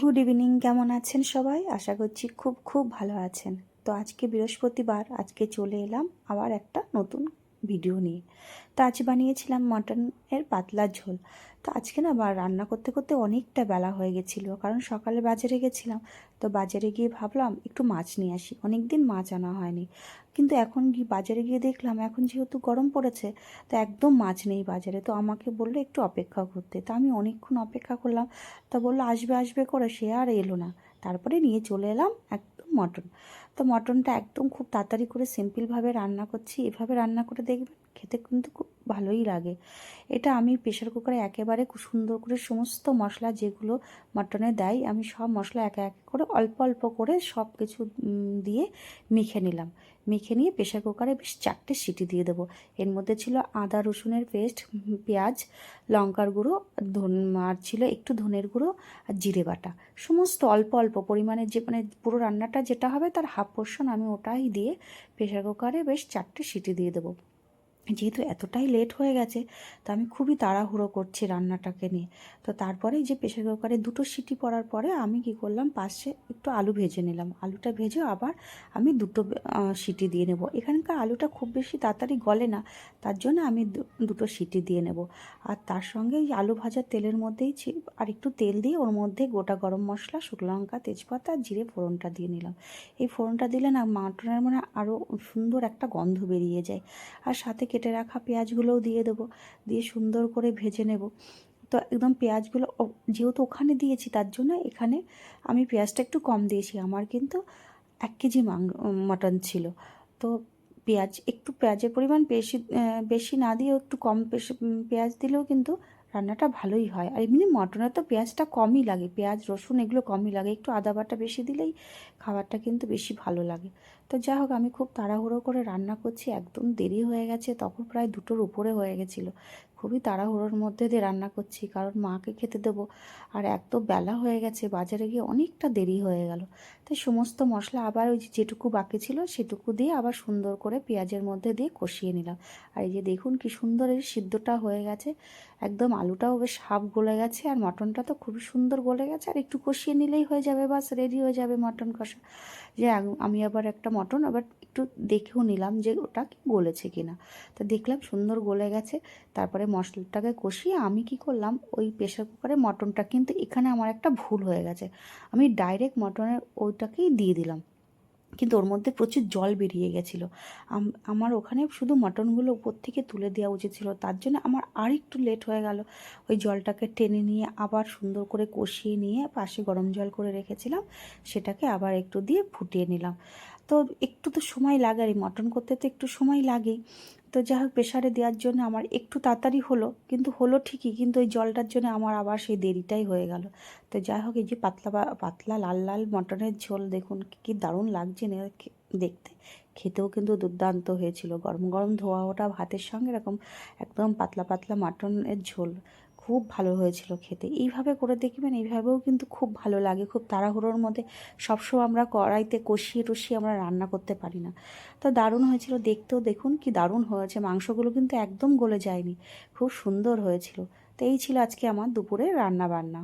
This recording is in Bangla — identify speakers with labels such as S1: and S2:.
S1: গুড ইভিনিং, কেমন আছেন সবাই? আশা করছি খুব খুব ভালো আছেন। তো আজকে বৃহস্পতিবার, আজকে চলে এলাম আবার একটা নতুন ভিডিও নিয়ে। তো আজ বানিয়েছিলাম মটনের পাতলা ঝোল। তো আজকে না রান্না করতে করতে অনেকটা বেলা হয়ে গেছিলো, কারণ সকালে বাজারে গেছিলাম। তো বাজারে গিয়ে ভাবলাম একটু মাছ নিয়ে আসি, অনেক দিন মাছ আনা হয়নি। কিন্তু এখন বাজারে গিয়ে দেখলাম এখন যেহেতু গরম পড়েছে, তো একদম মাছ নেই বাজারে। তো আমাকে বললো একটু অপেক্ষা করতে। তো আমি অনেকক্ষণ অপেক্ষা করলাম। তা বললো আসবে আসবে করে, সে আর এলো না। তারপরে নিয়ে চলে এলাম একদম মটন। তো মটনটা একদম খুব তাড়াতাড়ি করে সিম্পলভাবে রান্না করছি। এভাবে রান্না করে দেখবেন, খেতে কিন্তু খুব ভালোই লাগে। এটা আমি প্রেশার কুকারে একেবারে খুব সুন্দর করে সমস্ত মশলা যেগুলো মটনে দেয়, আমি সব মশলা একে একে করে অল্প অল্প করে সব কিছু দিয়ে মেখে নিলাম। মেখে নিয়ে প্রেশার কুকারে বেশ 4টে সিটি দিয়ে দেবো। এর মধ্যে ছিল আদা রসুনের পেস্ট, পেঁয়াজ, লঙ্কার গুঁড়ো, আর ছিল একটু ধনের গুঁড়ো আর জিরে বাটা। সমস্ত অল্প অল্প পরিমাণে, যে মানে পুরো রান্নাটা যেটা হবে তার হাফ পোর্শন আমি ওটাই দিয়ে প্রেশার কুকারে বেশ 4টে সিটি দিয়ে দেবো। যেহেতু এতটাই লেট হয়ে গেছে, তো আমি খুবই তাড়াহুড়ো করছি রান্নাটাকে নিয়ে। তো তারপরে যে প্রেশার কুকারে 2টো সিটি পড়ার পরে আমি কি করলাম, পাশে একটু আলু ভেজে নিলাম। আলুটা ভেজে আবার আমি 2টো সিটি দিয়ে নেব। এখানকার আলুটা খুব বেশি তাড়াতাড়ি গলে না, তার জন্য আমি 2টো সিটি দিয়ে নেব। আর তার সঙ্গে এই আলু ভাজার তেলের মধ্যেই আর একটু তেল দিয়ে ওর মধ্যে গোটা গরম মশলা, শুকনো লঙ্কা, তেজপাতা আর জিরে ফোড়নটা দিয়ে নিলাম। এই ফোড়নটা দিলে না মাটনের মানে আরও সুন্দর একটা গন্ধ বেরিয়ে যায়। আর সাথে কেটে রাখা পেঁয়াজগুলোও দিয়ে দেবো, দিয়ে সুন্দর করে ভেজে নেব। তো একদম পেঁয়াজগুলো যেহেতু ওখানে দিয়েছি, তার জন্য এখানে আমি পেঁয়াজটা একটু কম দিয়েছি। আমার কিন্তু 1 কেজি মটন ছিল। তো পেঁয়াজের পরিমাণ বেশি বেশি না দিয়েও একটু কম পেঁয়াজ দিলেও কিন্তু রান্নাটা ভালোই হয়। আর এমনি মটনে তো পেঁয়াজটা কমই লাগে, পেঁয়াজ রসুন এগুলো কমই লাগে, একটু আদা বাটা বেশি দিলেই খাবারটা কিন্তু বেশি ভালো লাগে। তো যাই হোক, আমি খুব তাড়াহুড়ো করে রান্না করছি, একদম দেরি হয়ে গেছে, তখন প্রায় 2টোর উপরে হয়ে গেছিলো। খুবই তাড়াহুড়োর মধ্যে দিয়ে রান্না করছি, কারণ মাকে খেতে দেবো। আর এত বেলা হয়ে গেছে, বাজারে গিয়ে অনেকটা দেরি হয়ে গেল। তাই সমস্ত মশলা আবার ওই যেটুকু বাকি ছিল সেটুকু দিয়ে আবার সুন্দর করে পেঁয়াজের মধ্যে দিয়ে কষিয়ে নিলাম। আর এই যে দেখুন কি সুন্দর এই সিদ্ধটা হয়ে গেছে, একদম আলুটাও বেশ হাফ গলে গেছে, আর মটনটা তো খুবই সুন্দর গলে গেছে। আর একটু কষিয়ে নিলেই হয়ে যাবে, বাস রেডি হয়ে যাবে মটন কষা। যে আমি আবার একটা মটন আবার একটু দেখেও নিলাম যে ওটা কি গলেছে কিনা। তো দেখলাম সুন্দর গলে গেছে। তারপরে মশলাটাকে কষিয়ে আমি কি করলাম, ওই প্রেশার কুকারে মটনটা, কিন্তু এখানে আমার একটা ভুল হয়ে গেছে, আমি ডাইরেক্ট মটনের ওইটাকেই দিয়ে দিলাম, কিন্তু ওর মধ্যে প্রচুর জল বেরিয়ে গেছিলো। আমার ওখানে শুধু মটনগুলো উপর থেকে তুলে দেওয়া উচিত ছিল, তার জন্য আমার আর একটু লেট হয়ে গেল। ওই জলটাকে টেনে নিয়ে আবার সুন্দর করে কষিয়ে নিয়ে পাশে গরম জল করে রেখেছিলাম, সেটাকে আবার একটু দিয়ে ফুটিয়ে নিলাম। তো একটু তো সময় লাগে, আর এই মটন করতে তো একটু সময় লাগেই। তো যাই হোক, প্রেশারে দেওয়ার জন্য আমার একটু তাড়াতাড়ি হলো, কিন্তু হলো ঠিকই, কিন্তু ওই জলটার জন্য আমার আবার সেই দেরিটাই হয়ে গেল। তো যাই হোক, এই যে পাতলা পাতলা লাল লাল মটনের ঝোল দেখুন কি দারুণ লাগছে না দেখতে। খেতেও কিন্তু দুর্দান্ত হয়েছিল, গরম গরম ধোয়া ওটা ভাতের সঙ্গে এরকম একদম পাতলা পাতলা মাটনের ঝোল খুব ভালো হয়েছিল খেতে। এইভাবে করে দেখবেন, এইভাবেও কিন্তু খুব ভালো লাগে। খুব তাড়াহুড়োর মধ্যে সবসময় আমরা কড়াইতে কষিয়ে টষিয়ে আমরা রান্না করতে পারি না। তো দারুণ হয়েছিল দেখতেও, দেখুন কি দারুণ হয়েছে, মাংসগুলো কিন্তু একদম গলে যায়নি, খুব সুন্দর হয়েছিল। তো এই ছিল আজকে আমার দুপুরে রান্না বান্না।